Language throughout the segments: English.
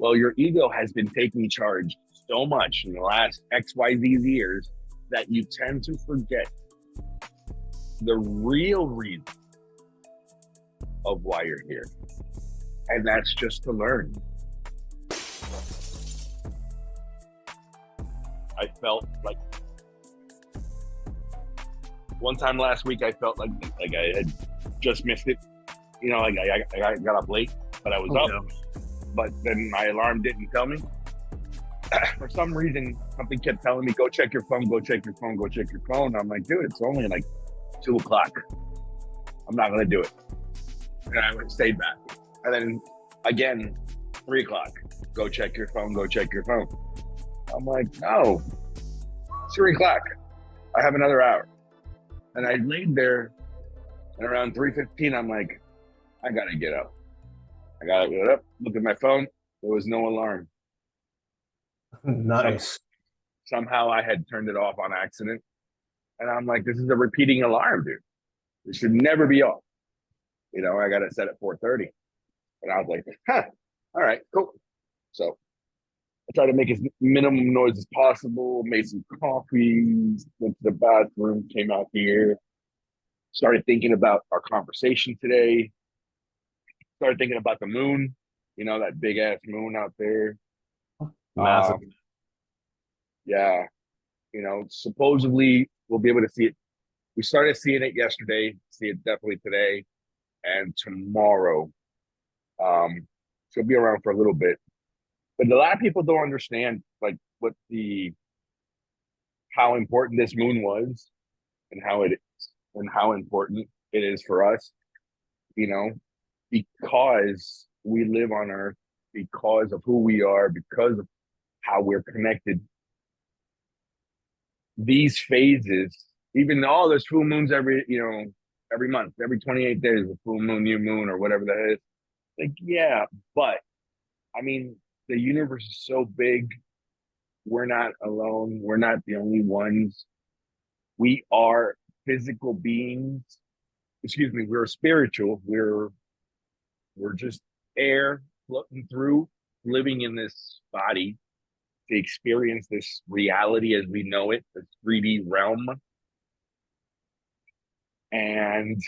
Well, your ego has been taking charge so much in the last XYZ years that you tend to forget the real reason of why you're here. And that's just to learn. I felt like one time last week, I felt like I had just missed it. You know, like I got up late, but I was up. No. But then my alarm didn't tell me. For some reason, something kept telling me, go check your phone, go check your phone, go check your phone. I'm like, dude, it's only like 2 o'clock. I'm not going to do it. And I stayed back. And then again, 3 o'clock, go check your phone, go check your phone. I'm like, no, it's 3 o'clock. I have another hour. And I laid there, and around 3:15, I'm like, I got to get up. I got to get up, look at my phone. There was no alarm. Nice. Somehow I had turned it off on accident. And I'm like, this is a repeating alarm, dude. It should never be off. You know, I got it set at 4:30. And I was like, all right, cool. So I tried to make as minimum noise as possible, made some coffee, went to the bathroom, came out here, started thinking about our conversation today, started thinking about the moon, you know, that big ass moon out there. Massive. Yeah, you know, supposedly we'll be able to see it. We started seeing it yesterday, see it definitely today and tomorrow. She'll be around for a little bit. But a lot of people don't understand like how important this moon was and how it is and how important it is for us, you know, because we live on Earth, because of who we are, because of how we're connected. These phases, even though there's full moons every month, every 28 days, a full moon, new moon, or whatever that is. Like, yeah, but I mean, the universe is so big. We're not alone. We're not the only ones. We are physical beings. Excuse me, we're spiritual. We're just air floating through, living in this body to experience this reality as we know it, the 3D realm. And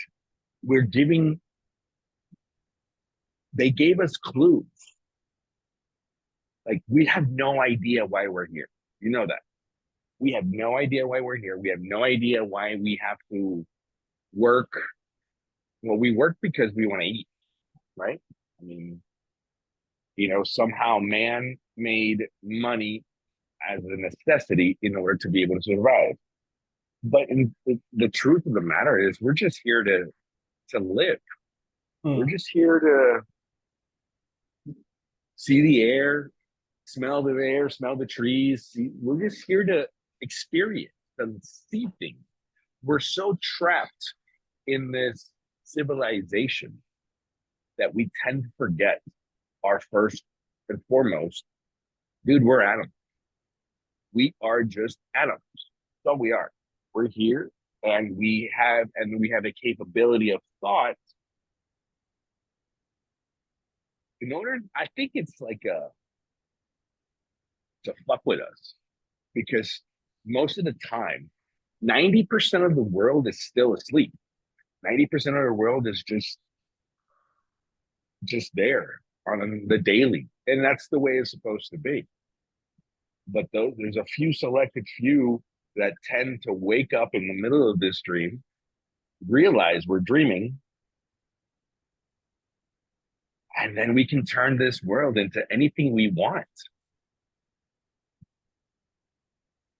they gave us clues. Like, we have no idea why we're here. You know that. We have no idea why we're here. We have no idea why we have to work. Well, we work because we want to eat, right? I mean, you know, somehow man made money as a necessity in order to be able to survive. But the truth of the matter is, we're just here to live. We're just here to see the air, smell the trees. We're just here to experience and see things. We're so trapped in this civilization that we tend to forget our first and foremost, dude, we're atoms. We are just atoms. So we are. We're here, and we have a capability of thought. In order, I think it's like to fuck with us, because most of the time, 90% of the world is still asleep. 90% of the world is just there on the daily, and that's the way it's supposed to be. But there's a few selected few that tend to wake up in the middle of this dream, realize we're dreaming, and then we can turn this world into anything we want.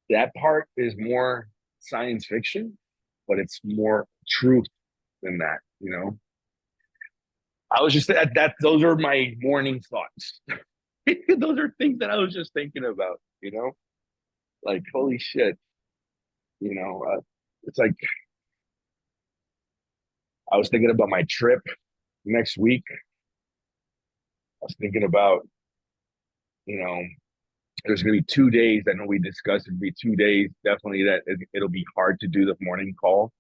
That part is more science fiction, but it's more truth than that, you know? I was just that those are my morning thoughts. Those are things that I was just thinking about, you know? Like, holy shit, you know, it's like, I was thinking about my trip next week. I was thinking about, you know, there's going to be 2 days. I know we discussed it'd be 2 days. Definitely that it'll be hard to do the morning call,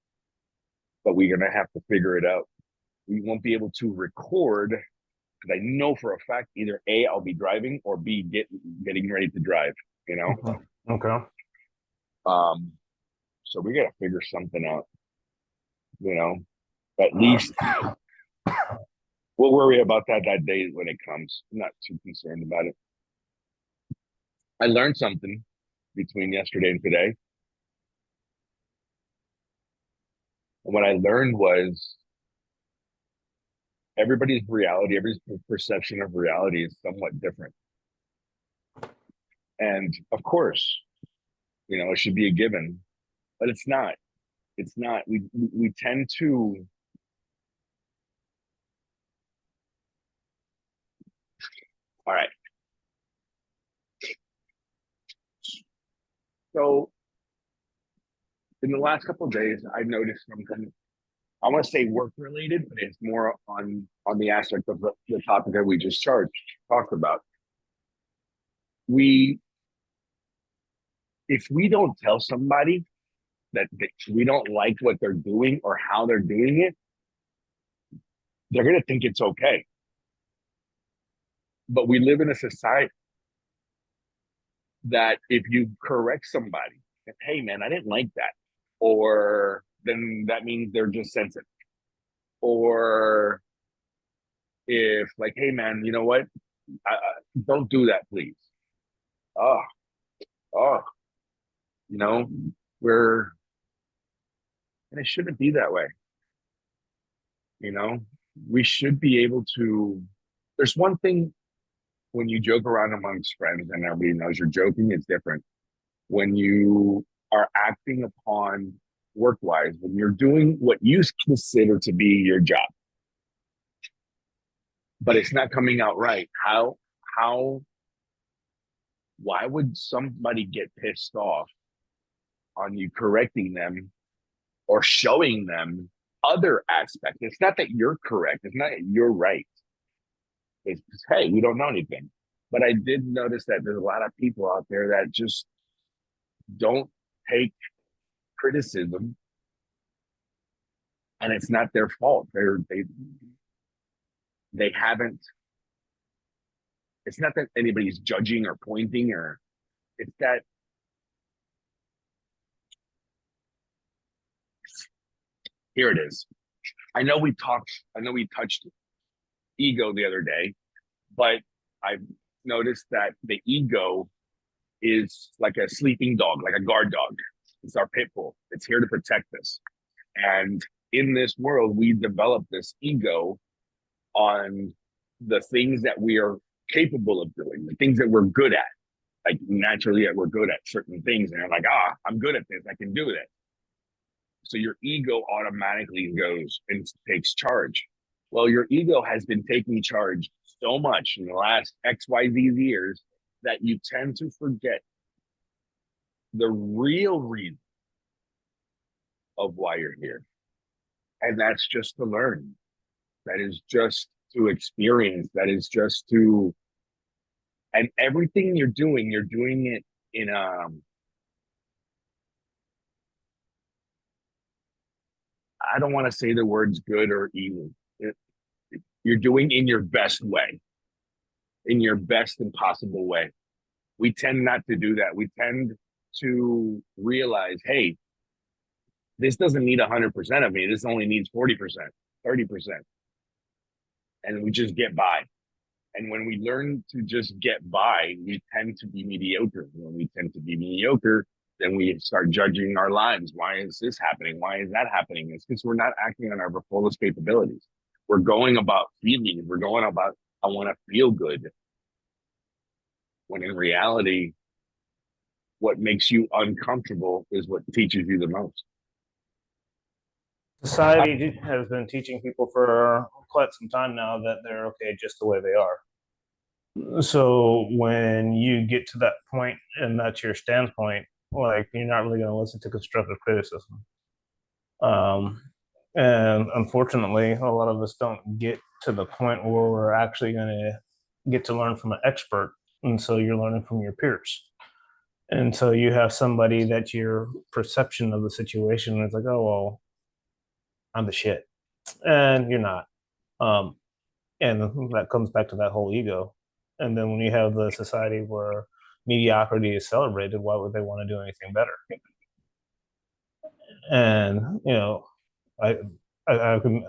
but we're going to have to figure it out. We won't be able to record because I know for a fact either A, I'll be driving, or B, getting ready to drive, you know? Okay. So we got to figure something out, you know? At least we'll worry about that day when it comes. I'm not too concerned about it. I learned something between yesterday and today. And what I learned was everybody's reality, everybody's perception of reality is somewhat different. And of course, you know, it should be a given, but it's not. It's not. We tend to. All right. So in the last couple of days, I noticed something. I want to say work related, but it's more on the aspect of the topic that we just talked about. We, if we don't tell somebody that we don't like what they're doing or how they're doing it, they're going to think it's okay. But we live in a society that if you correct somebody, hey man, I didn't like that, or then that means they're just sensitive. Or if like, hey man, you know what? Don't do that, please. Oh, oh, you know, we're and it shouldn't be that way. You know, we should be able to. There's one thing when you joke around amongst friends and everybody knows you're joking, it's different. When you are acting upon work wise, when you're doing what you consider to be your job, but it's not coming out right, how, why would somebody get pissed off on you correcting them or showing them other aspects? It's not that you're correct, it's not that you're right. It's just, hey, we don't know anything. But I did notice that there's a lot of people out there that just don't take criticism, and it's not their fault. They haven't. It's not that anybody's judging or pointing, or it's that here it is. I know we touched ego the other day, but I've noticed that the ego is like a sleeping dog, like a guard dog. It's our pit bull. It's here to protect us. And in this world, we develop this ego on the things that we are capable of doing, the things that we're good at. Like naturally, we're good at certain things, and I'm like, I'm good at this. I can do this. So your ego automatically goes and takes charge. Well, your ego has been taking charge so much in the last XYZ years that you tend to forget the real reason of why you're here. And that's just to learn. That is just to experience. That is just to, and everything you're doing it in I don't want to say the words good or evil. You're doing in your best way, in your best and possible way. We tend not to do that. We tend to realize, hey, this doesn't need 100% of me. This only needs 40%, 30%. And we just get by. And when we learn to just get by, we tend to be mediocre. When we tend to be mediocre, then we start judging our lives. Why is this happening? Why is that happening? It's because we're not acting on our fullest capabilities. We're going about feelings. We're going about, I want to feel good. When in reality, what makes you uncomfortable is what teaches you the most. Society has been teaching people for quite some time now that they're okay just the way they are. So when you get to that point and that's your standpoint, like you're not really going to listen to constructive criticism. And unfortunately, a lot of us don't get to the point where we're actually going to get to learn from an expert. And so you're learning from your peers. And so you have somebody that your perception of the situation is like, oh, well, I'm the shit. And you're not. Um, And that comes back to that whole ego. And then when you have the society where mediocrity is celebrated, why would they want to do anything better? And I I've been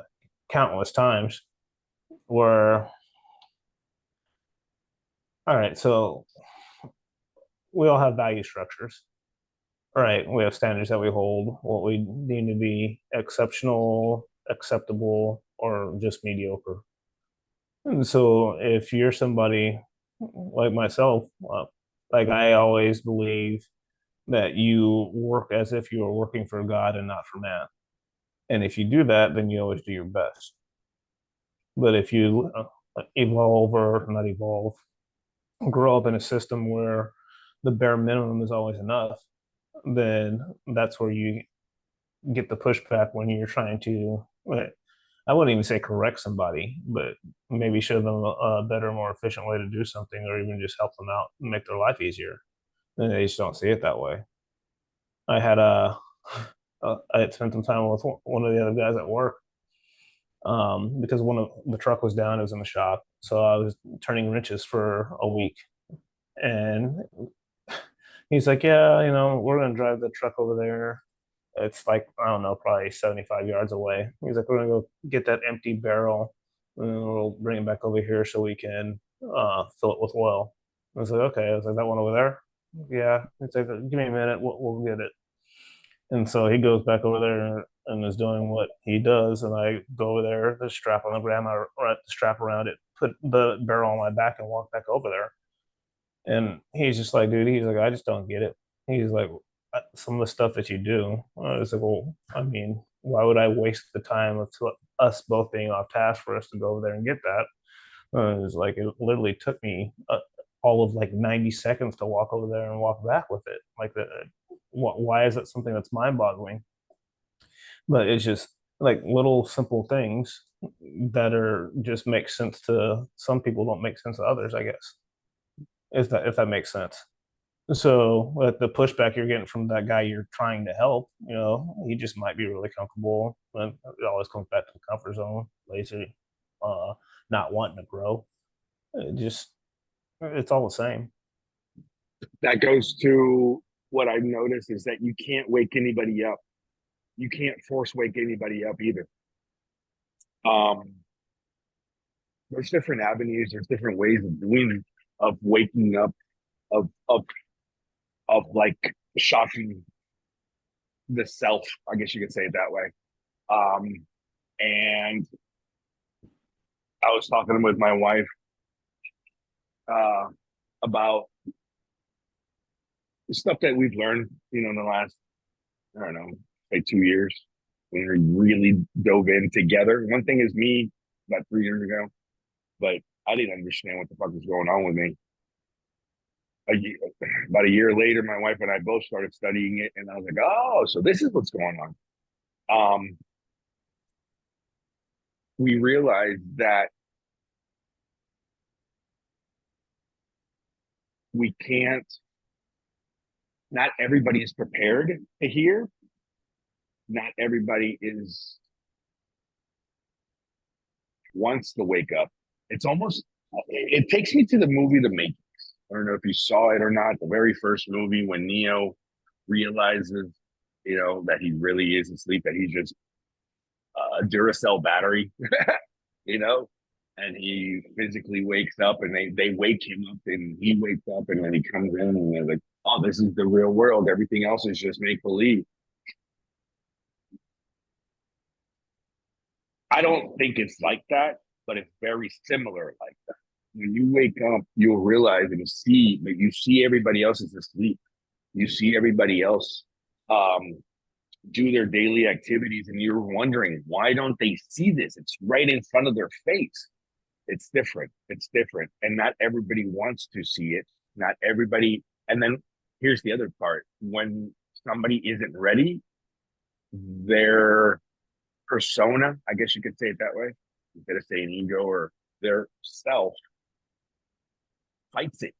countless times where, all right, so we all have value structures, right? We have standards that we hold, what we deem to be exceptional, acceptable, or just mediocre. And so if you're somebody like myself, like I always believe that you work as if you are working for God and not for man. And if you do that, then you always do your best. But if you evolve or not evolve, grow up in a system where the bare minimum is always enough, then that's where you get the pushback when you're trying to, I wouldn't even say correct somebody, but maybe show them a better, more efficient way to do something, or even just help them out and make their life easier. And they just don't see it that way. I had I had spent some time with one of the other guys at work, because one of the truck was down. It was in the shop, so I was turning wrenches for a week, and he's like, "Yeah, we're gonna drive the truck over there. It's like, I don't know, probably 75 yards away." He's like, "We're gonna go get that empty barrel, and then we'll bring it back over here so we can fill it with oil." I was like, "Okay." I was like, "That one over there?" "Yeah." He's like, "Give me a minute. We'll get it." And so he goes back over there and is doing what he does. And I go over there, the strap on the ground, I wrap the strap around it, put the barrel on my back, and walk back over there. And he's just like, dude, he's like, I just don't get it. He's like, some of the stuff that you do. I was like, well, I mean, why would I waste the time of us both being off task for us to go over there and get that? It was like, it literally took me all of like 90 seconds to walk over there and walk back with it. Like, why is it something that's mind boggling? But it's just like little simple things that are just make sense to some people, don't make sense to others, I guess. If that makes sense. So with the pushback you're getting from that guy you're trying to help, he just might be really comfortable. And it always comes back to the comfort zone, lazy, uh, not wanting to grow. It's all the same. That goes to what I've noticed is that you can't wake anybody up. You can't force wake anybody up either. Um, there's different avenues, there's different ways of doing of waking up, of like shocking the self, I guess you could say it that way. Um, and I was talking with my wife uh, about the stuff that we've learned, in the last, I don't know, say 2 years, when we really dove in together. One thing is me about 3 years ago, but I didn't understand what the fuck was going on with me. A year, about a year later, my wife and I both started studying it, and I was like, "Oh, so this is what's going on." We realized that we can't. Not everybody is prepared to hear. Not everybody is wants to wake up. It's almost. It takes me to the movie The Matrix. I don't know if you saw it or not. The very first movie when Neo realizes, that he really is asleep, that he's just a Duracell battery, you know, and he physically wakes up, and they wake him up, and he wakes up, and then he comes in, and they're like, "Oh, this is the real world. Everything else is just make believe." I don't think it's like that, but it's very similar like that. When you wake up, you'll realize and see that you see everybody else is asleep. You see everybody else um, do their daily activities, and you're wondering, why don't they see this? It's right in front of their face. It's different. It's different. And not everybody wants to see it. Not everybody. And then here's the other part: when somebody isn't ready, their persona, I guess you could say it that way, instead of saying ego, or their self, fights it.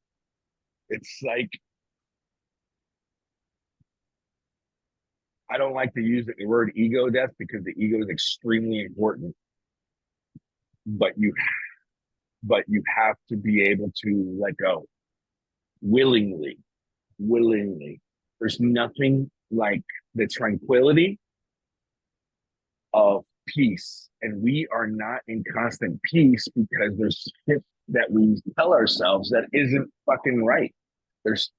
It's like, I don't like to use the word ego death because the ego is extremely important, but but you have to be able to let go willingly, willingly. There's nothing like the tranquility of peace. And we are not in constant peace because there's shit that we tell ourselves that isn't fucking right. There's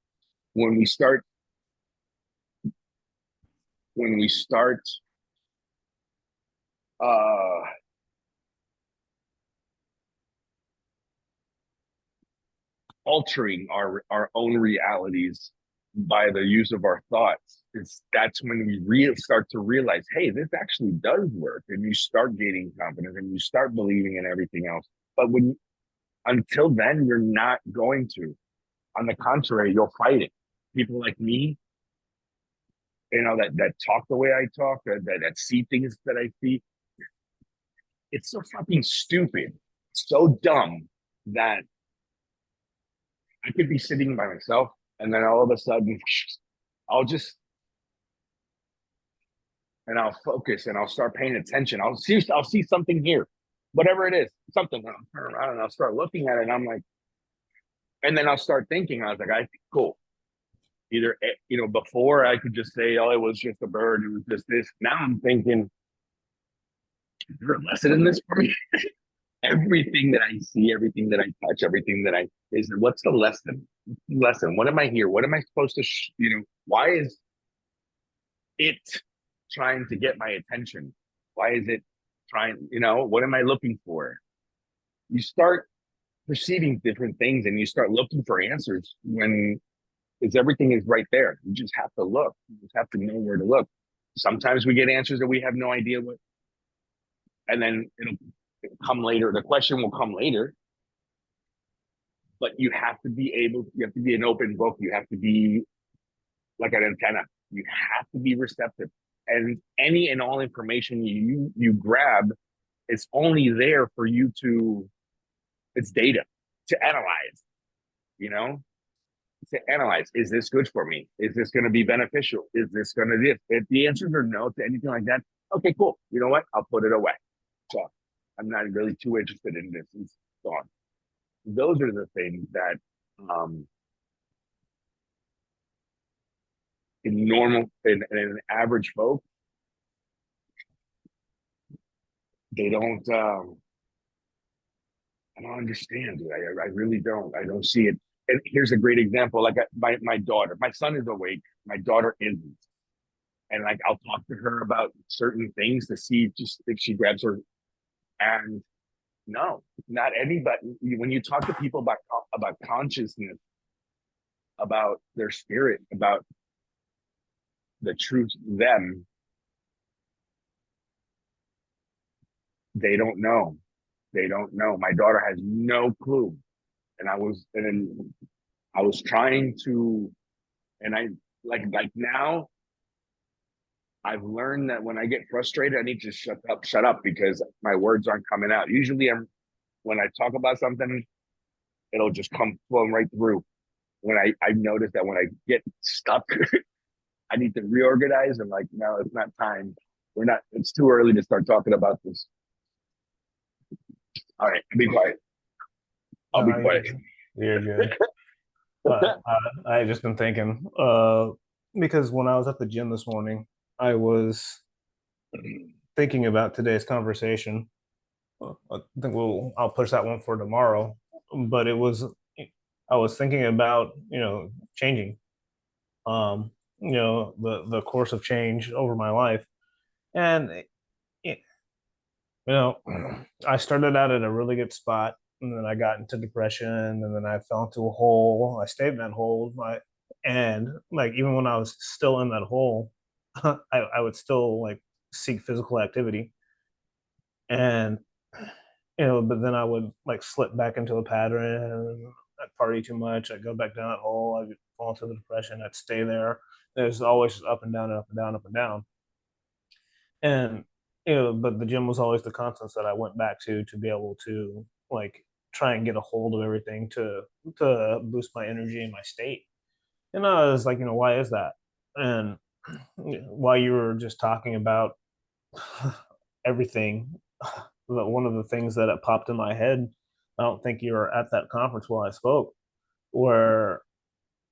when we start when we start uh altering our own realities by the use of our thoughts, that's when we start to realize, hey, this actually does work, and you start gaining confidence and you start believing in everything else. But when until then, you're not going to. On the contrary, you'll fight it. People like me, that talk the way I talk, that see things that I see, it's so fucking stupid, so dumb that I could be sitting by myself, and then all of a sudden, I'll just and I'll focus and I'll start paying attention. I'll see something here, whatever it is, something. I'll turn around and I'll start looking at it, and I'm like, and then I'll start thinking. I was like, I cool. Either before I could just say, oh, it was just a bird. It was just this. Now I'm thinking, is there a lesson in this for me? Everything that I see, everything that I touch, everything that I is what's the lesson? Lesson. What am I here? What am I supposed to? Why is it trying to get my attention? Why is it trying? What am I looking for? You start perceiving different things, and you start looking for answers when because everything is right there. You just have to look. You just have to know where to look. Sometimes we get answers that we have no idea what, and then it'll come later. The question will come later, but you have to be an open book. You have to be like an antenna. You have to be receptive. And any and all information you grab, it's only there for you it's data to analyze, you know, to analyze. Is this good for me? Is this going to be beneficial? Is this going to this? If the answers are no to anything like that, okay, cool. You know what? I'll put it away. So I'm not really too interested in this. It's gone. Those are the things that in an average folk, they don't I don't understand, dude. I really don't. I don't see it. And here's a great example. Like my daughter, my son is awake. My daughter isn't. And like I'll talk to her about certain things to see just if she grabs her. And no, not anybody. When you talk to people about consciousness, about their spirit, about the truth, them, they don't know. They don't know. My daughter has no clue. And I was trying to, and I like now I've learned that when I get frustrated, I need to shut up because my words aren't coming out. Usually when I talk about something, it'll just come flowing right through. When I've noticed that when I get stuck, I need to reorganize and like, no, it's not time. It's too early to start talking about this. All right, be quiet. I'll be quiet. You're good. I just been thinking, because when I was at the gym this morning, I was thinking about today's conversation. I think I'll push that one for tomorrow. But I was thinking about, changing, the course of change over my life. And, it, I started out at a really good spot, and then I got into depression, and then I fell into a hole. I stayed in that hole. And like, even when I was still in that hole, I would still like seek physical activity. And but then I would like slip back into a pattern. I'd party too much. I'd go back down that hole. I'd fall into the depression. I'd stay there. There's always just up and down and up and down, up and down. And but the gym was always the constants that I went back to be able to like try and get a hold of everything to boost my energy and my state. And I was like, why is that? And while you were just talking about everything, one of the things that popped in my head I don't think you were at that conference while I spoke, where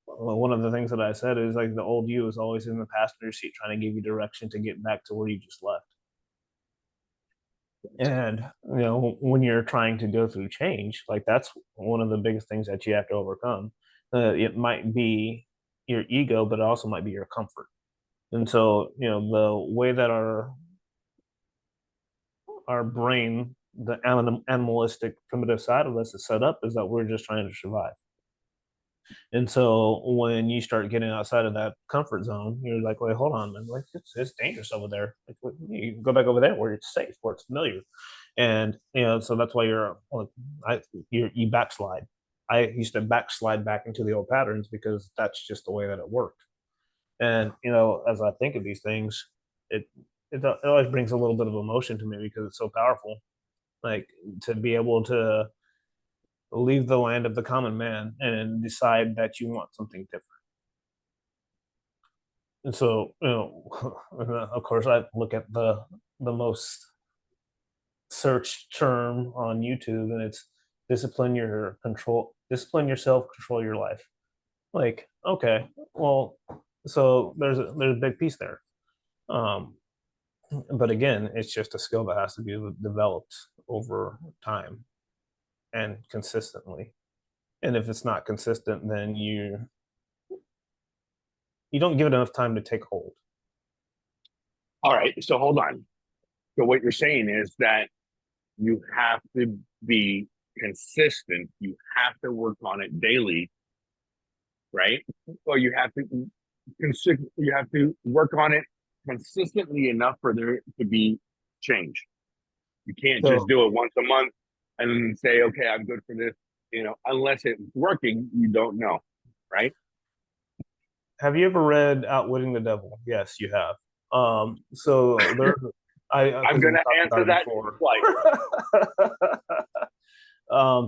one of the things that I said is like the old you is always in the passenger seat trying to give you direction to get back to where you just left. And when you're trying to go through change, like that's one of the biggest things that you have to overcome. It might be your ego, but it also might be your comfort. And so the way that our brain, the animalistic primitive side of us, is set up is that we're just trying to survive. And so when you start getting outside of that comfort zone, you're like, wait, hold on, man. Like it's dangerous over there. Like, you go back over there where it's safe, where it's familiar. And so that's why you backslide. I used to backslide back into the old patterns because that's just the way that it worked. And as I think of these things, it it always brings a little bit of emotion to me because it's so powerful. Like to be able to leave the land of the common man and decide that you want something different. And so, of course, I look at the most searched term on YouTube, and it's discipline yourself, control your life. Like, okay, well, so there's a big piece there. Um, but again, it's just a skill that has to be developed over time and consistently. And if it's not consistent, then you don't give it enough time to take hold. All right, so hold on. So what you're saying is that you have to be consistent. You have to work on it daily, right? Or you have to work on it consistently enough for there to be change. You can't just So, do it once a month and then say, okay, I'm good for this. Unless it's working, you don't know, right? have you ever read Outwitting the Devil? Yes, you have. So there, I I'm because we gonna talked about answer it that before. twice.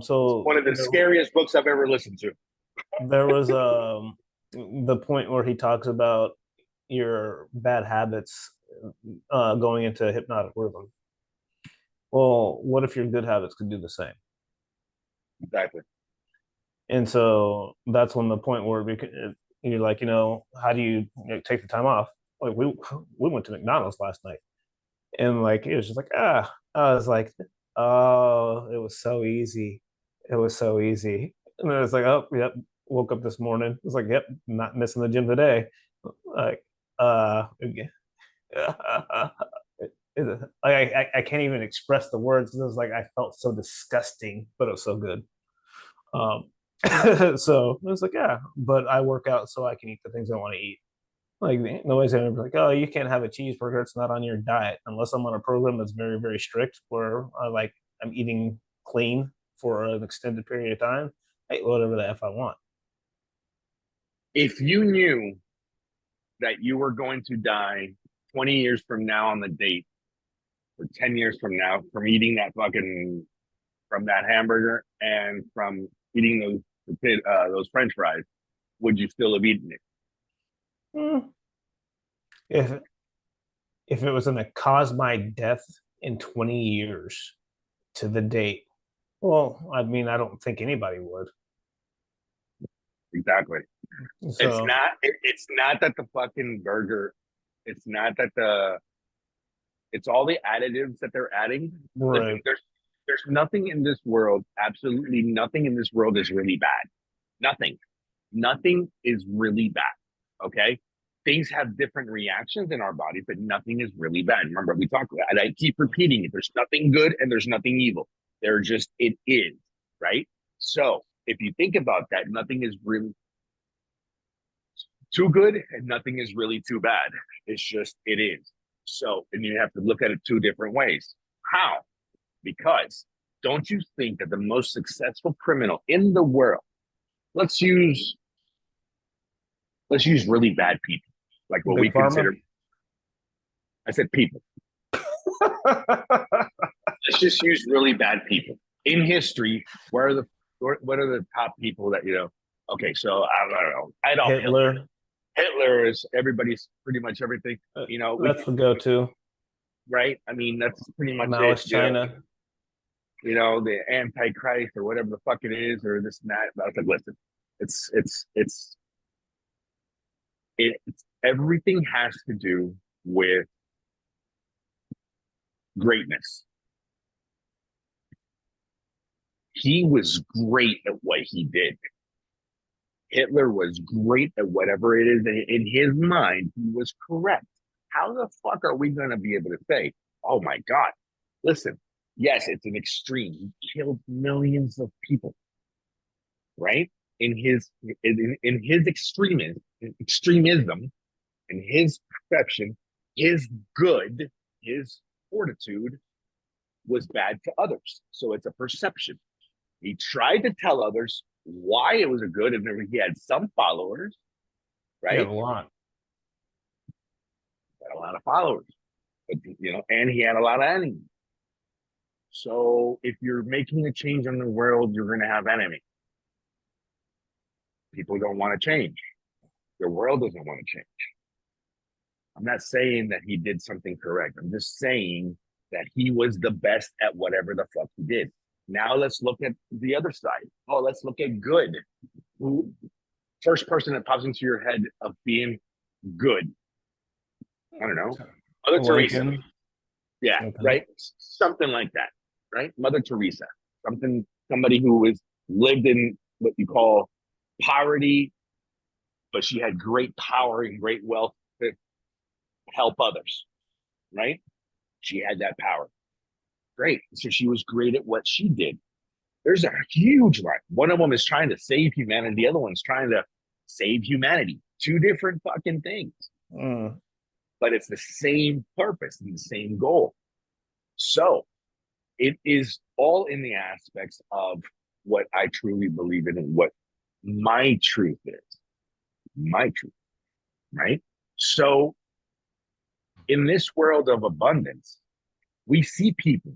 So One of the scariest books I've ever listened to. there was the point where he talks about your bad habits going into hypnotic rhythm. Well, what if your good habits could do the same? Exactly. And so that's when the point where you're like, how do you, take the time off? Like we went to McDonald's last night, and like it was just like I was like, oh, it was so easy, it was so easy. And then it's like, oh, yep, woke up this morning. It's like, yep, not missing the gym today. Like, again. I can't even express the words. It was like I felt so disgusting, but it was so good. Um, so it was like, yeah, but I work out so I can eat the things I want to eat. Like nobody's gonna be like, oh, you can't have a cheeseburger; it's not on your diet, unless I'm on a program that's very, very strict, where I'm eating clean for an extended period of time. I eat whatever the f I want. If you knew that you were going to die 20 years from now on the date, or 10 years from now, from that hamburger and from eating those French fries, would you still have eaten it? Hmm. If if it was going to cause my death in 20 years to the date, well, I mean, I don't think anybody would. Exactly. So, It's not that the fucking burger. It's not that the. It's all the additives that they're adding. Listen, right. there's nothing in this world. Absolutely nothing in this world is really bad. Nothing. Nothing is really bad. Okay. Things have different reactions in our bodies, but nothing is really bad. Remember, we talked about it. I keep repeating it. There's nothing good and there's nothing evil. It is, right? So if you think about that, nothing is really too good and nothing is really too bad. It's just, it is. So, and you have to look at it two different ways. How? Because don't you think that the most successful criminal in the world, let's use let's use really bad people, like what we Big Pharma. consider. I said people. Let's just use really bad people in history. What are the top people that you know? Okay, so I don't know. Adolf Hitler. Hitler. Hitler is everybody's pretty much everything. We That's the go-to. right. I mean, that's pretty much it. Maoist China. the Antichrist or whatever the fuck it is, or this and that. But I was like, listen, it's everything has to do with greatness. He was great at what he did. Hitler was great at whatever it is. In his mind, he was correct. How the fuck are we going to be able to say, oh my God, listen, yes, it's an extreme. He killed millions of people, right? In his extremism, in his perception, his good, his fortitude was bad to others. So it's a perception. He tried to tell others why it was a good, and he had some followers, Yeah, a right? lot. He had a lot of followers, but and he had a lot of enemies. So if you're making a change in the world, you're going to have enemies. People don't want to change. The world doesn't want to change. I'm not saying that he did something correct. I'm just saying that he was the best at whatever the fuck he did. Now let's look at the other side. Oh, let's look at good. Who first person that pops into your head of being good? I don't know. Mother Teresa. Lincoln. Yeah, Okay. right. Something like that, right? Mother Teresa. Somebody who was lived in what you call poverty, but she had great power and great wealth to help others, right? She had that power. Great. So she was great at what she did. There's a huge line. One of them is trying to save humanity. The other one's trying to save humanity. Two different fucking things. Mm. But it's the same purpose and the same goal. So it is all in the aspects of what I truly believe in and what my truth is. My truth, right? So in this world of abundance, we see people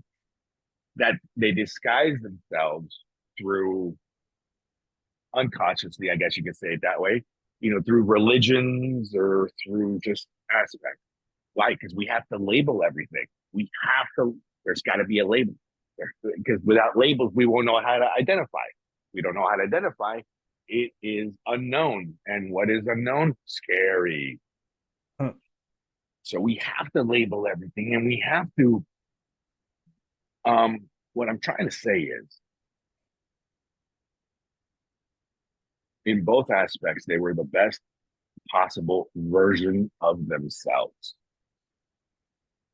that they disguise themselves through unconsciously, I guess you could say it that way, through religions or through just aspects. Why? Because we have to label everything. There's got to be a label. Because without labels, we won't know how to identify. We don't know how to identify. It is unknown. And what is unknown? Scary. Hmm. So we have to label everything, and we have to, what I'm trying to say is, in both aspects, they were the best possible version of themselves.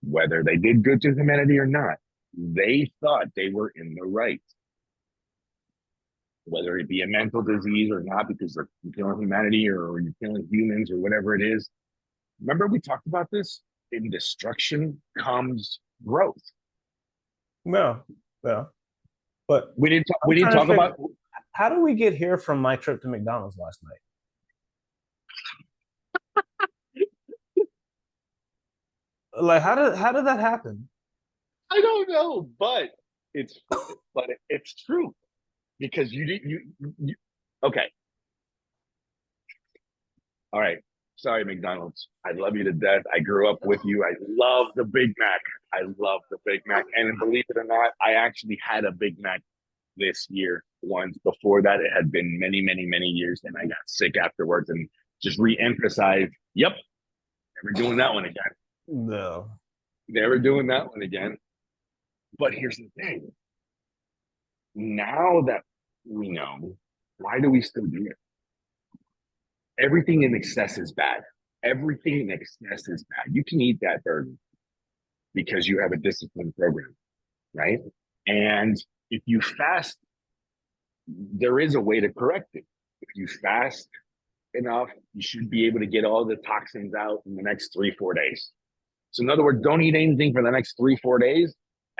Whether they did good to humanity or not, they thought they were in the right. Whether it be a mental disease or not, because they're killing humanity or you're killing humans or whatever it is. Remember, we talked about this? In destruction comes growth. Yeah, yeah. But We didn't. I'm We didn't trying to talk figure, about. how do we get here from my trip to McDonald's last night? Like, how did that happen? I don't know, but it's it's true because you didn't. You okay. All right. Sorry, McDonald's. I love you to death. I grew up with you. I love the Big Mac. I love the Big Mac. And believe it or not, I actually had a Big Mac this year once. Before that, it had been many, many, many years, and I got sick afterwards and just re-emphasized, yep, never doing that one again. No. Never doing that one again. But here's the thing. Now that we know, why do we still do it? Everything in excess is bad. Everything in excess is bad. You can eat that burger because you have a disciplined program, right? And if you fast, there is a way to correct it. If you fast enough, you should be able to get all the toxins out in the next 3-4 days. So in other words, don't eat anything for the next 3-4 days,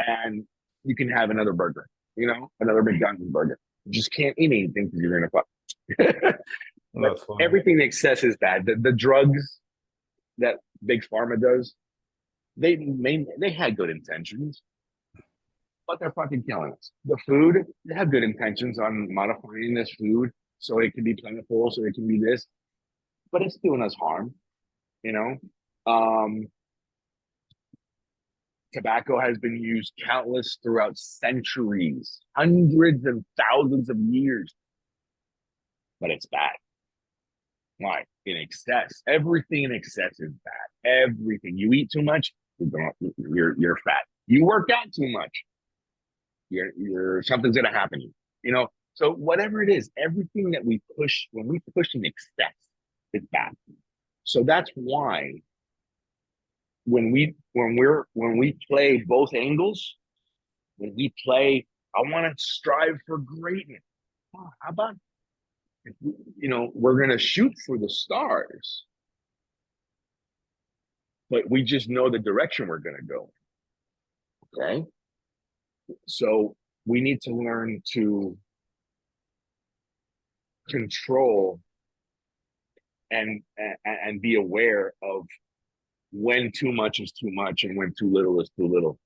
and you can have another burger, another McDonald's burger. You just can't eat anything because you're gonna fuck. But That's funny. everything in excess is bad. The drugs that big pharma does, they had good intentions, but they're fucking killing us. The food, they have good intentions on modifying this food so it can be plentiful, so it can be this, but it's doing us harm, you know. Um, Tobacco has been used countless throughout centuries, hundreds and thousands of years, but it's bad. Why? In excess. Everything in excess is bad. Everything. You eat too much, you're fat. You work out too much, you're something's gonna happen. You know. So whatever it is, everything that we push, when we push in excess, is bad. So that's why when we play both angles, when we play, I want to strive for greatness. Oh, how about if we're gonna shoot for the stars, but we just know the direction we're gonna go. Okay, so we need to learn to control and be aware of when too much is too much and when too little is too little.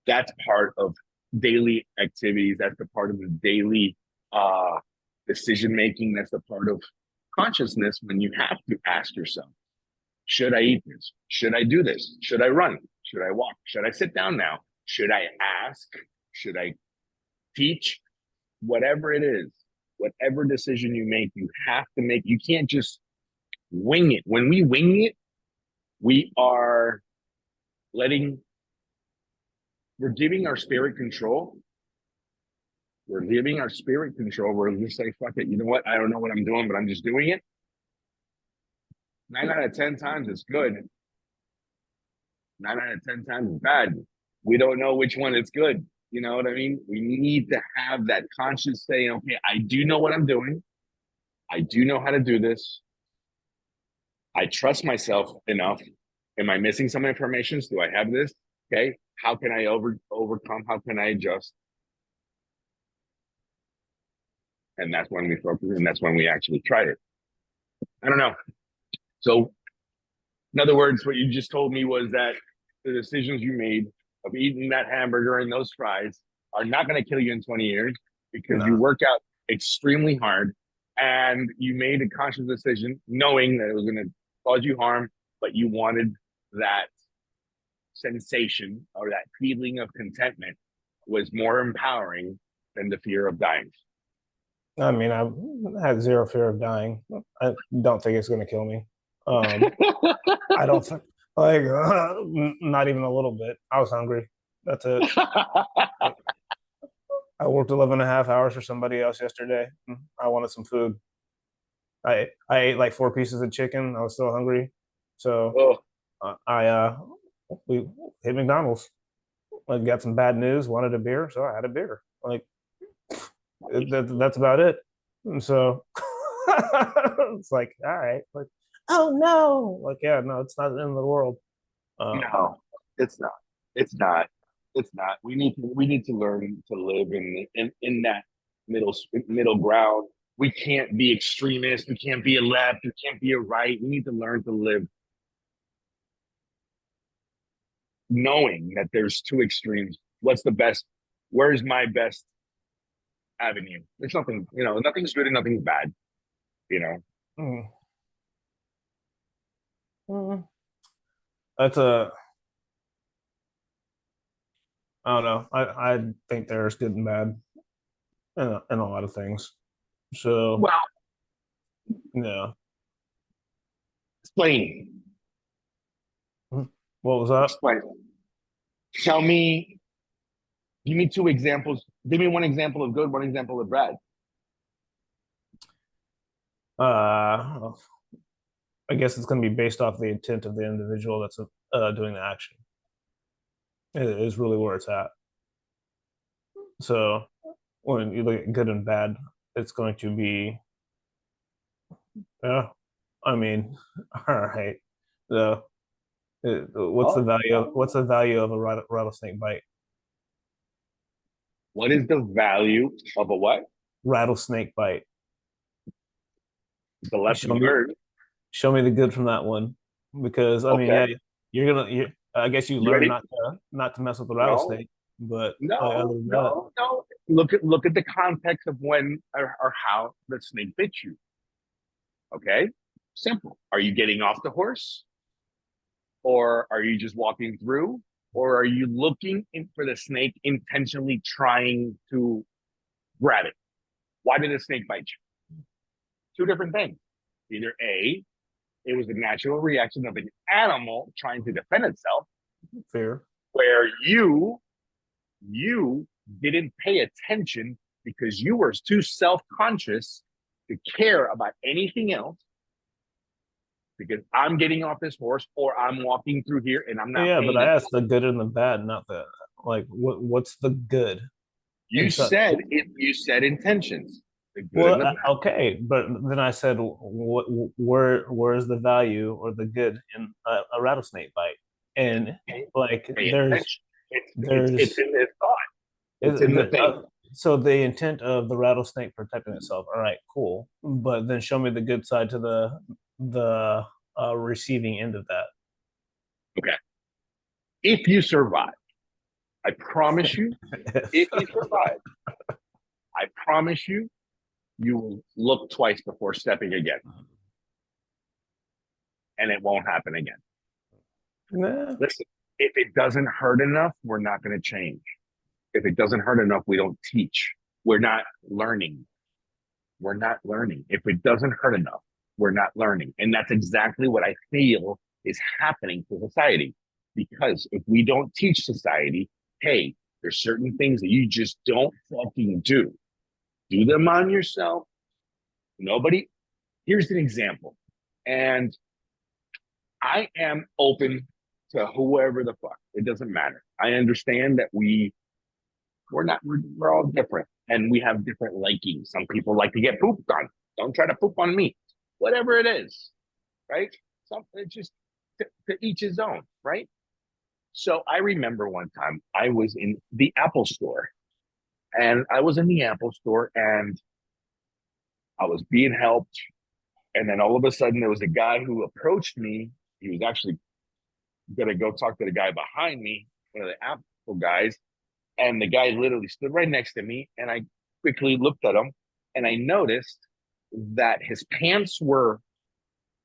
That's part of daily activities. That's the part of the daily decision making. That's the part of consciousness when you have to ask yourself, should I eat this? Should I do this? Should I run? Should I walk? Should I sit down now? Should I ask? Should I teach? Whatever it is, whatever decision you make, you have to make. You can't just wing it. When we wing it, we are letting, we're giving our spirit control. We're giving our spirit control. We're just say, fuck it. You know what? I don't know what I'm doing, but I'm just doing it. 9 out of 10 times it's good. 9 out of 10 times it's bad. We don't know which one is good. You know what I mean? We need to have that conscious saying, okay, I do know what I'm doing. I do know how to do this. I trust myself enough. Am I missing some information? Do I have this? Okay. How can I overcome? How can I adjust? And that's when we focus, and that's when we actually try it. I don't know. So, in other words, what you just told me was that the decisions you made of eating that hamburger and those fries are not going to kill you in 20 years because you work out extremely hard and you made a conscious decision knowing that it was going to cause you harm, but you wanted that sensation or that feeling of contentment was more empowering than the fear of dying. I mean, I had zero fear of dying. I don't think it's going to kill me. I don't think, like, not even a little bit. I was hungry. That's it. I worked 11 and a half hours for somebody else yesterday. I wanted some food. I ate like 4 pieces of chicken. I was still hungry. So we hit McDonald's. I got some bad news, wanted a beer, so I had a beer. Like, that's about it. And so it's like, all right, like, oh no, like, yeah, no, it's not the end of the world. No, it's not. It's not. It's not. We need to learn to live in that middle ground. We can't be extremists. We can't be a left. We can't be a right. We need to learn to live knowing that there's two extremes. What's the best? Where's my best avenue? There's nothing, nothing's good and nothing's bad, you know. Mm. Mm. That's a, I don't know. I think there's good and bad in a lot of things. So, Well, yeah. explain. What was that? Explain. Tell me, give me two examples. Give me one example of good, one example of bad. I guess it's going to be based off the intent of the individual that's doing the action. It is really where it's at. So when you look at good and bad, it's going to be, yeah. I mean, all right. So, what's the value? What's the value of a rattlesnake bite? What is the value of a what? Rattlesnake bite. The lesson learned. Show me the good from that one, because I mean, yeah, I guess you learn not to mess with the rattlesnake, but other than no. Look at the context of when or how the snake bit you. Okay, simple. Are you getting off the horse, or are you just walking through, or are you looking in for the snake intentionally trying to grab it? Why did the snake bite you? Two different things. Either A, it was a natural reaction of an animal trying to defend itself, Fair. where you didn't pay attention because you were too self-conscious to care about anything else, because I'm getting off this horse or I'm walking through here and I'm not Yeah, but paying I attention. asked the good and the bad, not the like. What's the good? You Inside. said it. You said intentions, the good and Well, the bad. okay, but then I said, where is the value or the good in a rattlesnake bite? And like, Pay attention. It's there's in this thought. It's is in the the thing. so the intent of the rattlesnake protecting itself. All right, cool. But then show me the good side to the receiving end of that. Okay. If you survive, I promise you. If you survive, I promise you, you will look twice before stepping again, and it won't happen again. Nah. Listen, if it doesn't hurt enough, we're not going to change. If it doesn't hurt enough, we don't teach. We're not learning. We're not learning. If it doesn't hurt enough, we're not learning. And that's exactly what I feel is happening to society. Because if we don't teach society, hey, there's certain things that you just don't fucking do. Do them on yourself. Nobody, here's an example. And I am open to whoever the fuck. It doesn't matter. I understand that we're all different and we have different likings. Some people like to get pooped on. Don't try to poop on me. Whatever it is, right? Something just to each his own, right? So I remember one time I was in the Apple store, and I was in the Apple store and I was being helped. And then all of a sudden there was a guy who approached me. He was actually gonna go talk to the guy behind me, one of the Apple guys. And the guy literally stood right next to me. And I quickly looked at him and I noticed that his pants were,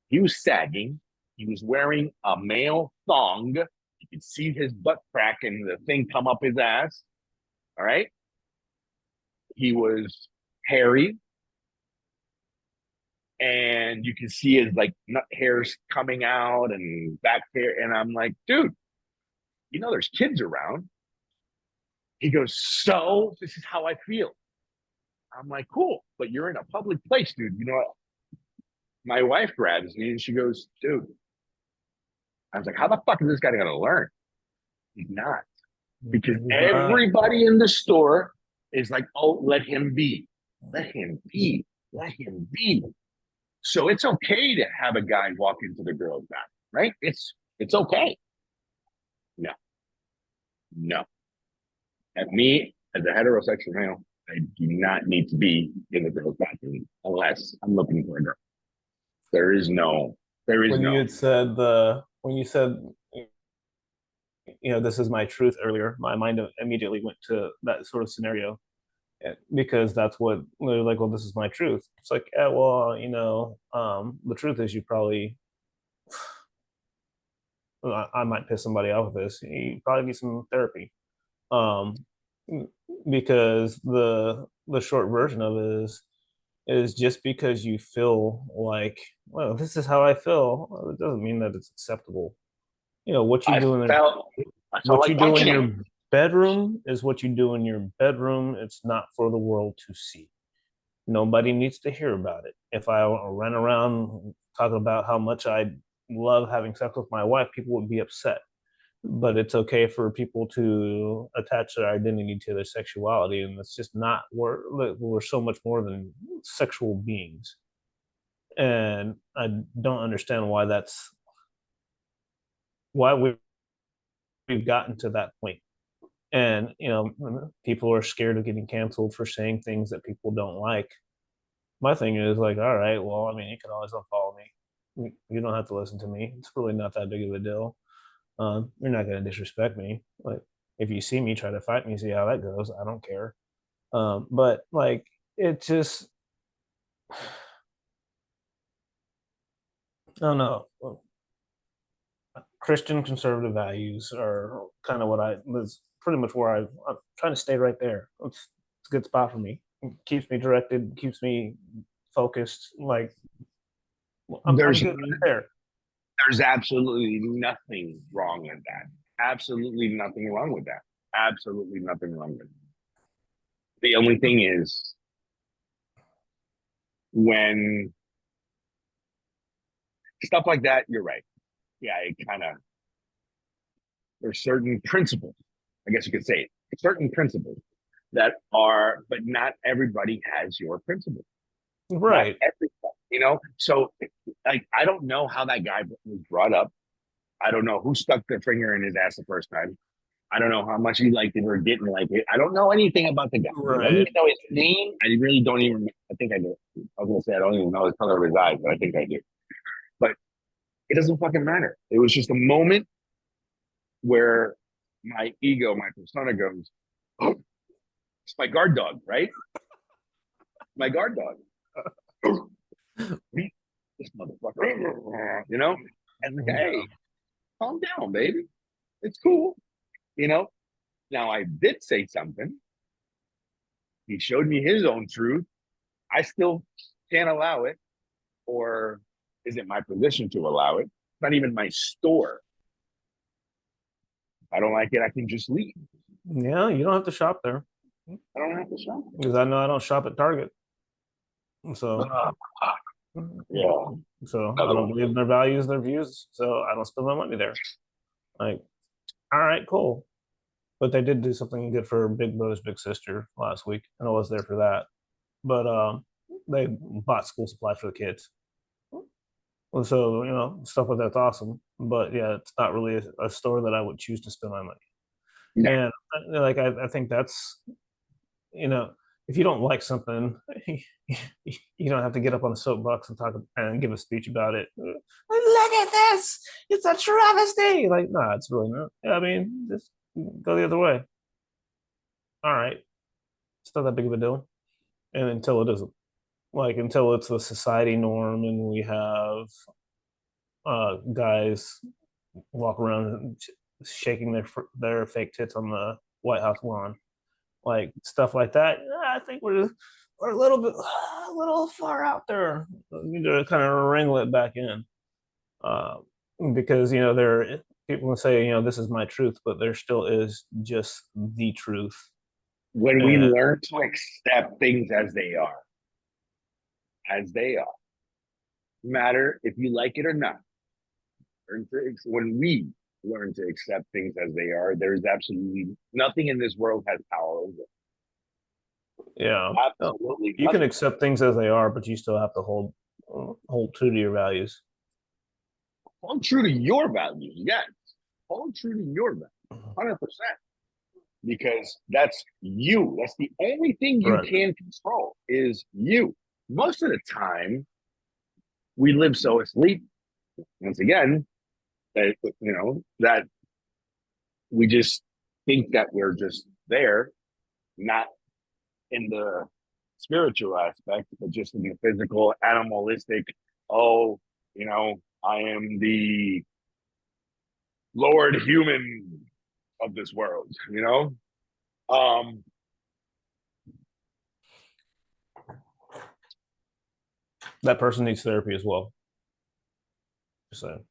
he was sagging. He was wearing a male thong. You could see his butt crack and the thing come up his ass. All right. He was hairy. And you can see his like nut hairs coming out and back hair. And I'm like, dude, there's kids around. He goes, so this is how I feel. I'm like, cool, but you're in a public place, dude. My wife grabs me and she goes, dude. I was like, how the fuck is this guy going to learn? He's not. Because He's not. everybody in the store is like, oh, let him be. Let him be. Let him be. So it's okay to have a guy walk into the girl's bathroom, right? It's okay. No, no. At me, as a heterosexual male, I do not need to be in the girl's bathroom unless I'm looking for a girl. There is no, there is When you no. had said when you said this is my truth earlier, my mind immediately went to that sort of scenario because that's what they're like. Well, this is my truth. It's like, yeah, well, the truth is you probably I might piss somebody off with this. You probably need some therapy. Um, because the short version of it is just because you feel like, well, this is how I feel, it doesn't mean that it's acceptable. What you I do in felt, I felt what you like do in punching your him. bedroom is what you do in your bedroom. It's not for the world to see. Nobody needs to hear about it. If I ran around talking about how much I love having sex with my wife, people would be upset. But it's okay for people to attach their identity to their sexuality, and it's just not, we're so much more than sexual beings. And I don't understand why we've gotten to that point. And people are scared of getting canceled for saying things that people don't like. My thing is like, all right, well, I mean, you can always unfollow me. You don't have to listen to me. It's really not that big of a deal. You're not going to disrespect me. Like, if you see me, try to fight me, see how that goes. I don't care. But like, it just, I don't know. Christian conservative values are kind of what I was pretty much where I'm trying to stay right there. It's a good spot for me. It keeps me directed, keeps me focused. Like I'm There's good right there. there's absolutely nothing wrong with that. Absolutely nothing wrong with that. Absolutely nothing wrong with it. The only thing is when stuff like that, you're right. Yeah, it kind of there's certain principles, I guess you could say, certain principles that are, but not everybody has your principles. Not Right. everybody, you know. So, like, I don't know how that guy was brought up. I don't know who stuck their finger in his ass the first time. I don't know how much he liked it or didn't like it. I don't know anything about the guy. I don't Right. even know his name. I really don't even. I think I do. I was gonna say I don't even know the color of his eyes, but I think I do. But it doesn't fucking matter. It was just a moment where my ego, my persona goes, oh, it's my guard dog, right? My guard dog. This motherfucker, you know? And like, Yeah. hey, calm down, baby. It's cool, you know? Now, I did say something. He showed me his own truth. I still can't allow it, or is it my position to allow it? It's not even my store. If I don't like it, I can just leave. Yeah. You don't have to shop there I don't have to shop. because I know I don't shop at Target. So, Yeah, so I another don't one. believe in their values, their views. So I don't spend my money there. Like, all right, cool. But they did do something good for Big Brother's Big Sister last week, and I was there for that. But they bought school supplies for the kids. So stuff like that's awesome. But yeah, it's not really a store that I would choose to spend my money. No, And like I think that's you know if you don't like something, you don't have to get up on a soapbox and talk and give a speech about it. Look at this! It's a travesty. Like, no, it's really not. I mean, just go the other way. All right, it's not that big of a deal. And until it isn't, like until it's the society norm, and we have guys walk around shaking their fake tits on the White House lawn, like stuff like that. I think we're a little far out there. We need to kind of wrangle it back in, uh, because there people will say this is my truth, but there still is just the truth. when we And learn to accept things as they are, matter if you like it or not. When we learn to accept things as they are, there's absolutely nothing in this world has power over it. yeah, Absolutely you can nothing. accept things as they are, but you still have to hold true to your values. Hold true to your values, yes. Hold true to your values, 100%. Because that's you. That's the only thing you Right. can control is you. Most of the time, we live so asleep. Once again, that that we just think that we're just there, not in the spiritual aspect, but just in the physical, animalistic. Oh, I am the Lord human of this world. That person needs therapy as well. Just saying.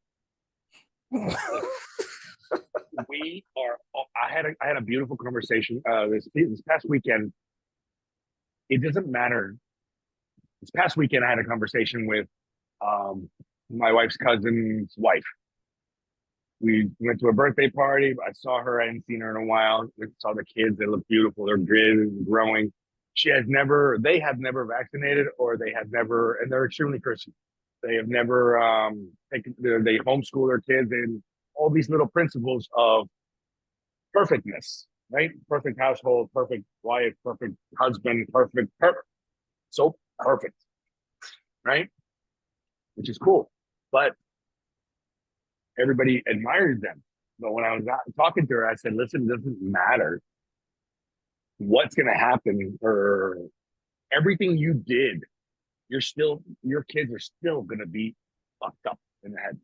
We are. I had a beautiful conversation this past weekend. It doesn't matter. This past weekend, I had a conversation with my wife's cousin's wife. We went to a birthday party. I saw her. I hadn't seen her in a while. We saw the kids. They look beautiful. They're good, growing. They have never vaccinated, or they have never, and they're extremely Christian. They have never they homeschool their kids, and all these little principles of perfectness, right? Perfect household, perfect wife, perfect husband, perfect. So perfect, right? Which is cool. But everybody admires them. But when I was talking to her, I said, listen, it doesn't matter what's going to happen or everything you did. Your kids are still going to be fucked up in the head.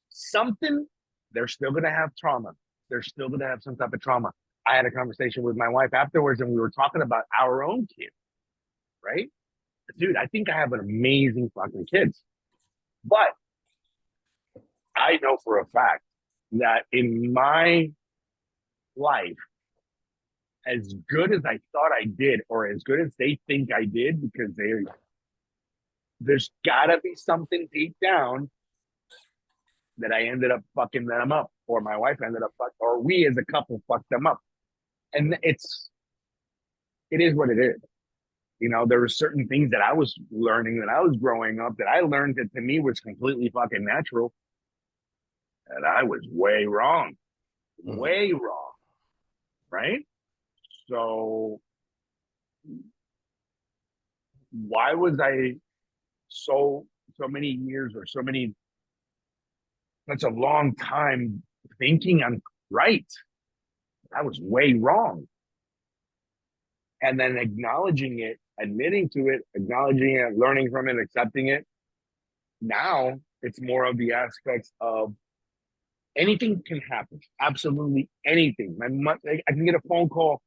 Something They're still going to have trauma. They're still going to have some type of trauma. I had a conversation with my wife afterwards, and we were talking about our own kids, right? Dude, I think I have an amazing fucking kids. But I know for a fact that in my life, as good as I thought I did, or as good as they think I did, because there's gotta be something deep down that I ended up fucking them up, or my wife ended up or we as a couple fucked them up. And it is what it is. You know, there were certain things that I was learning, that I was growing up, that I learned that to me was completely fucking natural. And I was way wrong. Way wrong. Right? So why was I so many years, or such a long time thinking I'm right? I was way wrong. And then acknowledging it, admitting to it, acknowledging it, learning from it, accepting it. Now it's more of the aspects of anything can happen. Absolutely anything. I can get a phone call.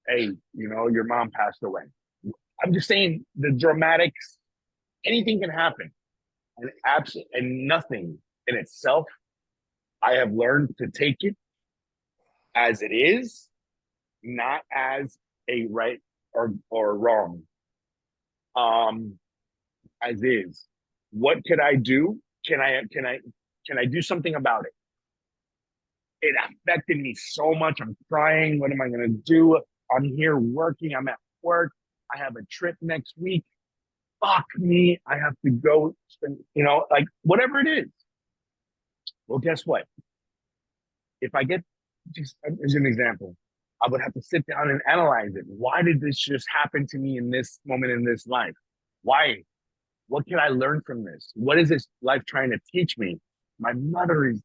Hey, your mom passed away. I'm just saying the dramatics. Anything can happen, and nothing in itself. I have learned to take it as it is, not as a right or wrong. As is. What could I do? Can I do something about it? It affected me so much. I'm crying. What am I gonna do? I'm here working. I'm at work. I have a trip next week. Fuck me. I have to go spend, like whatever it is. Well, guess what? If I get, just as an example, I would have to sit down and analyze it. Why did this just happen to me in this moment in this life? Why? What can I learn from this? What is this life trying to teach me? My mother is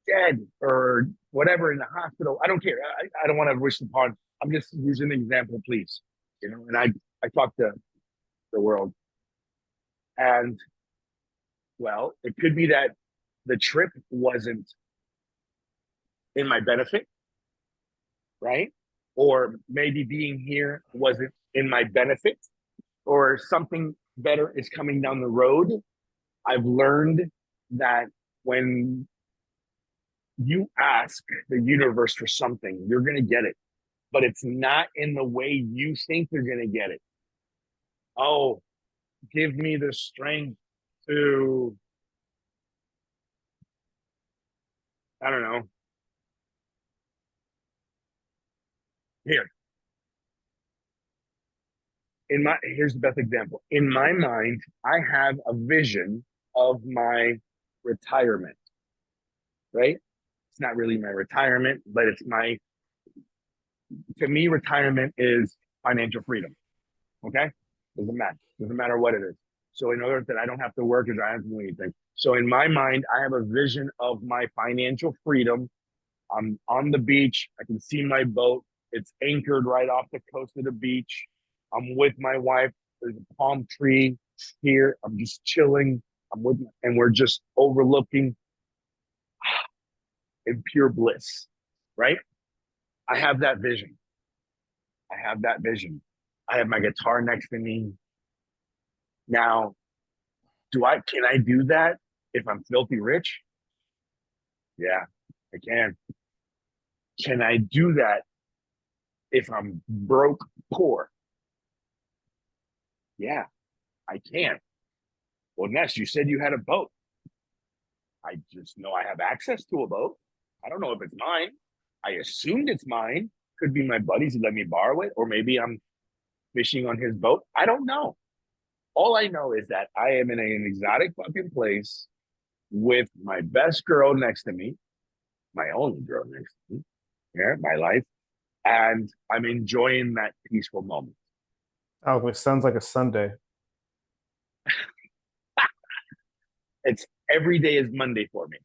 dead, or whatever, in the hospital. I don't care. I don't want to wish upon. I'm just using an example, please. And I talk to the world. And well, it could be that the trip wasn't in my benefit, right? Or maybe being here wasn't in my benefit, or something better is coming down the road. I've learned that when you ask the universe for something, you're going to get it, but it's not in the way you think you're going to get it. Oh, give me the strength to, I don't know. Here, here's the best example. In my mind, I have a vision of my retirement, right? It's not really my retirement, but to me, retirement is financial freedom. Okay? Doesn't matter what it is. So in order that I don't have to work, or I don't have to do anything. So in my mind, I have a vision of my financial freedom. I'm on the beach. I can see my boat. It's anchored right off the coast of the beach. I'm with my wife. There's a palm tree here. I'm just chilling. And we're just overlooking in pure bliss, right? I have that vision. I have that vision. I have my guitar next to me. Now, can I do that if I'm filthy rich? Yeah, I can. Can I do that if I'm broke poor? Yeah, I can. Well, Ness, you said you had a boat. I just know I have access to a boat. I don't know if it's mine. I assumed it's mine. Could be my buddies who let me borrow it, or maybe I'm fishing on his boat. I don't know. All I know is that I am in an exotic fucking place with my best girl next to me, my only girl next to me, yeah, my life, and I'm enjoying that peaceful moment. Oh, it sounds like a Sunday. It's every day is Monday for me.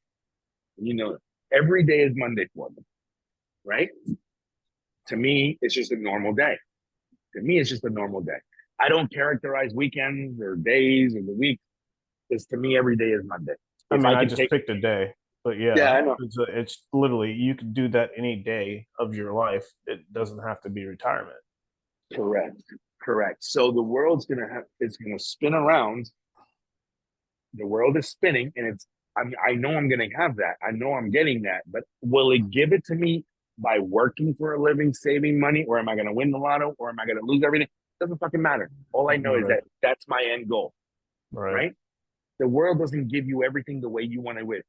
Every day is Monday for me, right? To me, it's just a normal day. To me, it's just a normal day. I don't characterize weekends or days or the week. Because to me, every day is Monday. I If mean, I I can just take, picked a day. But yeah, Yeah, I know. it's literally, you could do that any day of your life. It doesn't have to be retirement. Correct. Correct. So the world's it's gonna spin around. The world is spinning, and I know I'm gonna have that. I know I'm getting that. But will it give it to me by working for a living, saving money, or am I gonna win the lotto, or am I gonna lose everything? Doesn't fucking matter. All I know is Right. that that's my end goal, Right. right? The world doesn't give you everything the way you want to win.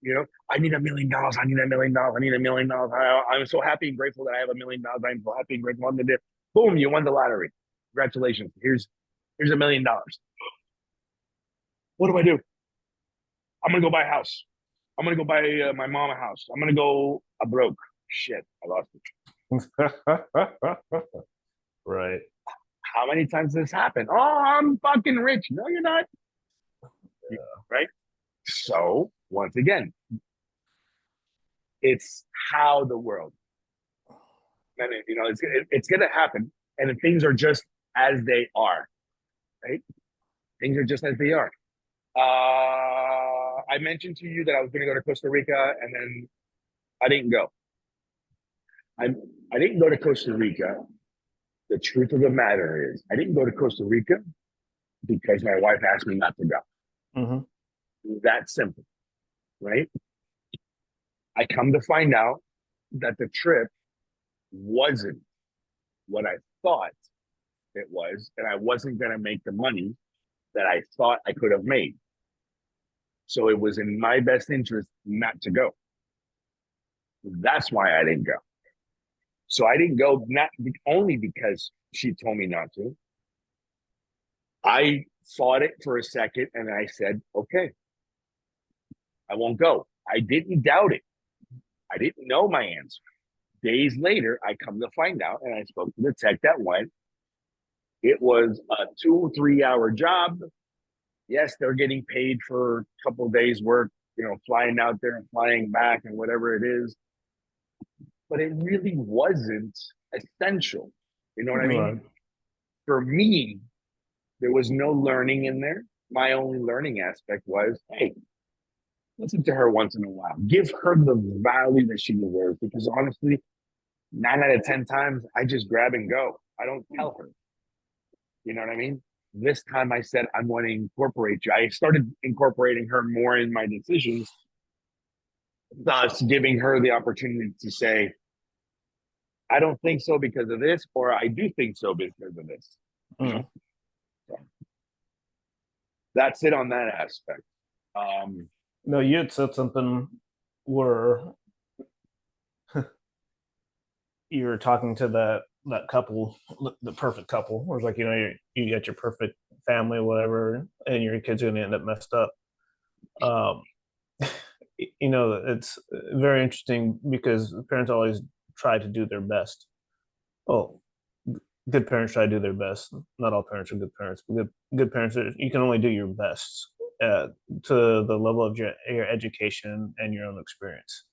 You know, I need $1 million. I need $1 million. I need $1 million. I'm so happy and grateful that I have $1 million. I'm so happy and grateful. I'm gonna do. Boom! You won the lottery. Congratulations. Here's $1 million. What do I do? I'm gonna go buy a house. I'm gonna go buy my mom a house. I'm gonna go. I broke. Shit, I lost it. Right. How many times does this happen? Oh, I'm fucking rich. No, you're not. Right. So once again, it's how the world. And you know, it's gonna happen, and things are just as they are. Right. Things are just as they are. I mentioned to you that I was going to go to Costa Rica, and then I didn't go. I I didn't go to Costa Rica. The truth of the matter is, I didn't go to Costa Rica because my wife asked me not to go. Mm-hmm. That simple, right? I come to find out that the trip wasn't what I thought it was, and I wasn't going to make the money that I thought I could have made. So it was in my best interest not to go. That's why I didn't go. So I didn't go not only because she told me not to. I thought it for a second and I said, okay, I won't go. I didn't doubt it. I didn't know my answer. Days later, I come to find out, and I spoke to the tech that went. It was a 2 or 3 hour job. Yes, they're getting paid for a couple of days' work, you know, flying out there and flying back and whatever it is. But it really wasn't essential. You know what I mean? Right. For me, there was no learning in there. My only learning aspect was, hey, listen to her once in a while. Give her the value that she deserves. Because honestly, 9 out of 10 times, I just grab and go. I don't tell her. You know what I mean? This time I said, I'm going to incorporate you. I started incorporating her more in my decisions, thus giving her the opportunity to say, I don't think so because of this, or I do think so because of this. You Mm. know, so that's it on that aspect. Um, No, you had said something where you were talking to that couple, the perfect couple, where it's like, you got your perfect family, whatever, and your kid's going to end up messed up. Um, it's very interesting because parents always try to do their best. Well, good parents try to do their best. Not all parents are good parents, but good parents, you can only do your best to the level of your education and your own experience.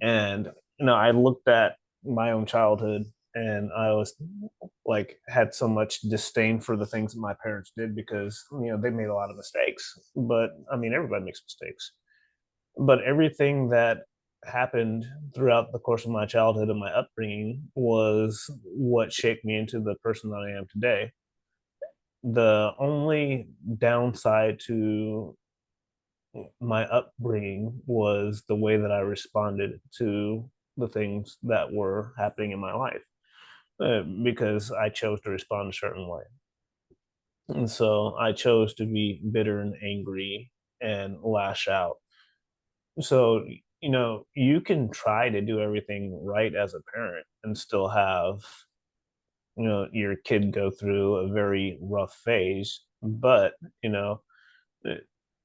And I looked at my own childhood, and I was like, had so much disdain for the things that my parents did because they made a lot of mistakes. But I mean, everybody makes mistakes. But everything that happened throughout the course of my childhood and my upbringing was what shaped me into the person that I am today. The only downside to my upbringing was the way that I responded to the things that were happening in my life, because I chose to respond a certain way. And so I chose to be bitter and angry and lash out. So, you can try to do everything right as a parent and still have, your kid go through a very rough phase. But, i-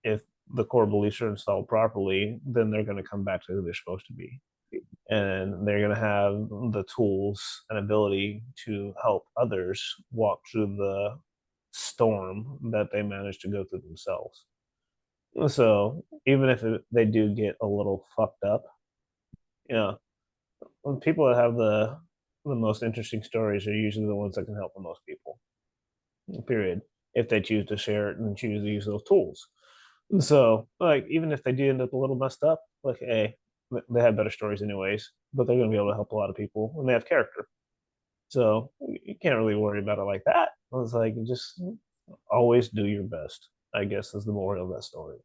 if the core beliefs are installed properly, then they're going to come back to who they're supposed to be. And they're going to have the tools and ability to help others walk through the storm that they managed to go through themselves. So even if they do get a little fucked up, you know, people that have the most interesting stories are usually the ones that can help the most people. Period. If they choose to share it and choose to use those tools. So, like, even if they do end up a little messed up, like, hey, they have better stories anyways, but they're going to be able to help a lot of people and they have character. So you can't really worry about it like that. It's like, just always do your best, I guess, is the moral of that story.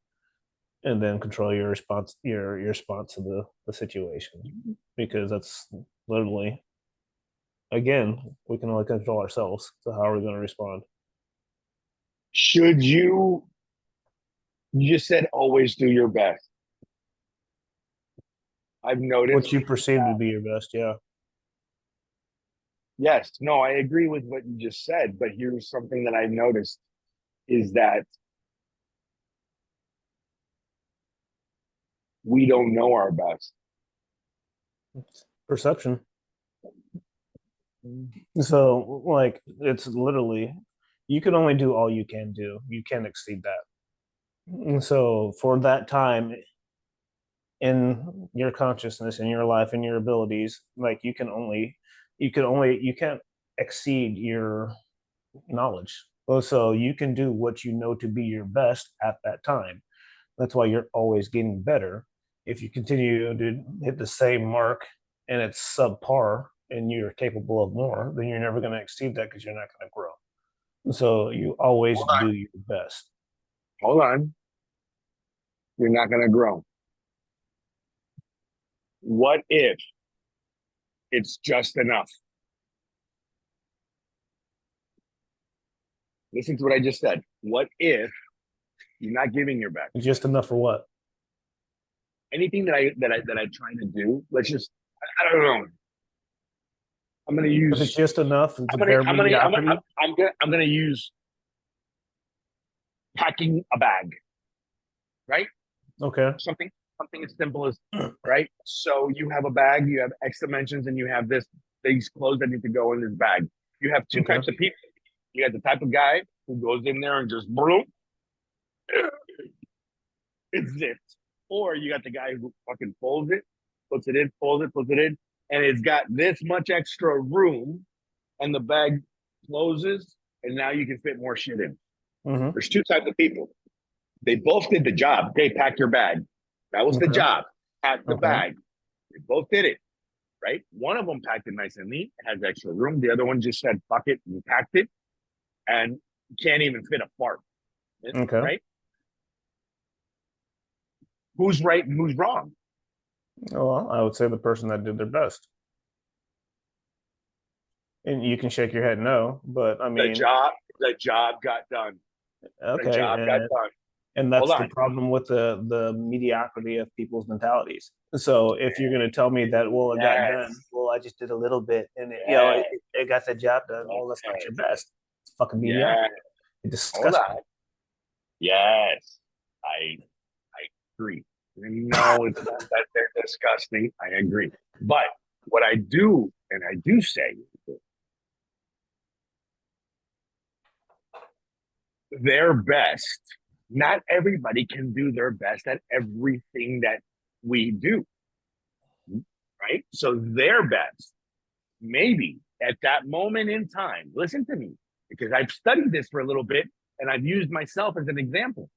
And then control your response to the situation. Because that's literally, again, we can only control ourselves. So how are we going to respond? Should you just said always do your best. I've What noticed you perceive to that, be your best, yeah. yes, no, I agree with what you just said, but here's something that I've noticed is that we don't know our best. Perception. So, like, it's literally, you can only do all you can do. You can't exceed that. And so, for that time in your consciousness, in your life, in your abilities, like, you can't exceed your knowledge. Well, so you can do what you know to be your best at that time. That's why you're always getting better. If you continue to hit the same mark and it's subpar and you're capable of more, then you're never going to exceed that because you're not going to grow. So you always Hold on. do your best. Hold on. You're not going to grow. What if it's just enough? Listen to what I just said. What if you're not giving your best? Just enough for what? Anything that I try to do, let's just I don't know. I'm gonna If it's use just enough, it's I'm a gonna bare I'm gonna I'm gonna mediocrity. I'm gonna use packing a bag, right? Okay. Something as simple as right. So you have a bag, you have X dimensions, and you have these clothes that need to go in this bag. You have two Okay. types of people. You have the type of guy who goes in there and just boom, it's zipped. Or you got the guy who fucking folds it, puts it in, folds it, puts it in, and it's got this much extra room, and the bag closes, and now you can fit more shit in. Mm-hmm. There's two types of people. They both did the job. They packed your bag. That was the Okay. job. Pack the Okay. bag. They both did it, right? One of them packed it nice and neat, has extra room. The other one just said, fuck it, and packed it, and can't even fit a fart, Okay. right? Who's right and who's wrong? Well, I would say the person that did their best. And you can shake your head no, but I The mean, job, the job got done. The okay, job got done. and Hold that's the on. problem with the mediocrity of people's mentalities. So if you're going to tell me that, well, it got done, Yes. well, I just did a little bit, and Yes. it got the job done. Well, that's not your Yes. best. It's fucking mediocre. Yes. It's Hold disgusting. on. Yes. I agree. No, it's not that they're disgusting. I agree. But what I do, and I do say, their best. Not everybody can do their best at everything that we do, right? So their best, maybe at that moment in time, listen to me, because I've studied this for a little bit and I've used myself as an example.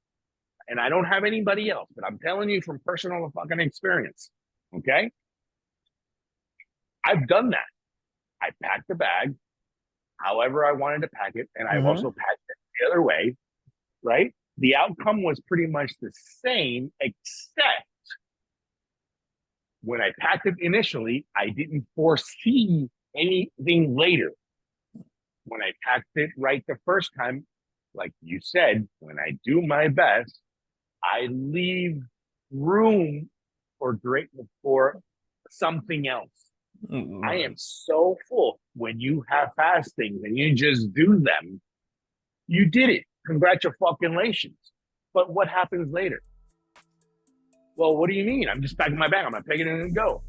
And I don't have anybody else, but I'm telling you from personal fucking experience. Okay. I've done that. I packed the bag however I wanted to pack it. And I've Mm-hmm. also packed it the other way, right? The outcome was pretty much the same, except when I packed it initially, I didn't foresee anything later. When I packed it right the first time, like you said, when I do my best, I leave room for greatness for something else. I am so full. When you have fast things and you just do them, you did it. Congratulations. But what happens later? Well, what do you mean? I'm just packing my bag. I'm gonna take it in and go.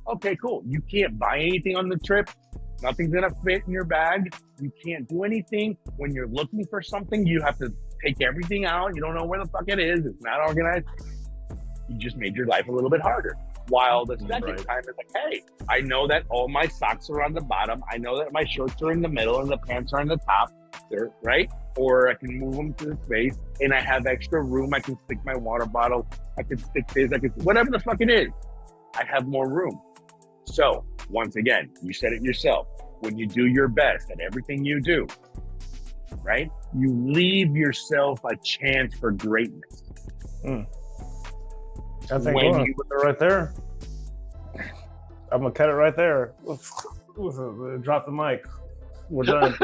Okay, cool. You can't buy anything on the trip. Nothing's gonna fit in your bag. You can't do anything. When you're looking for something, you have to take everything out. You don't know where the fuck it is. It's not organized. You just made your life a little bit harder. While the second time is like, hey, I know that all my socks are on the bottom. I know that my shorts are in the middle and the pants are on the top. They're right. or I can move them to the space, and I have extra room. I can stick my water bottle. I can stick this. I can whatever the fuck it is. I have more room. So once again, you said it yourself. When you do your best at everything you do, right? You leave yourself a chance for greatness. I think we're gonna put it right there. I'm gonna cut it right there. Drop the mic. We're done.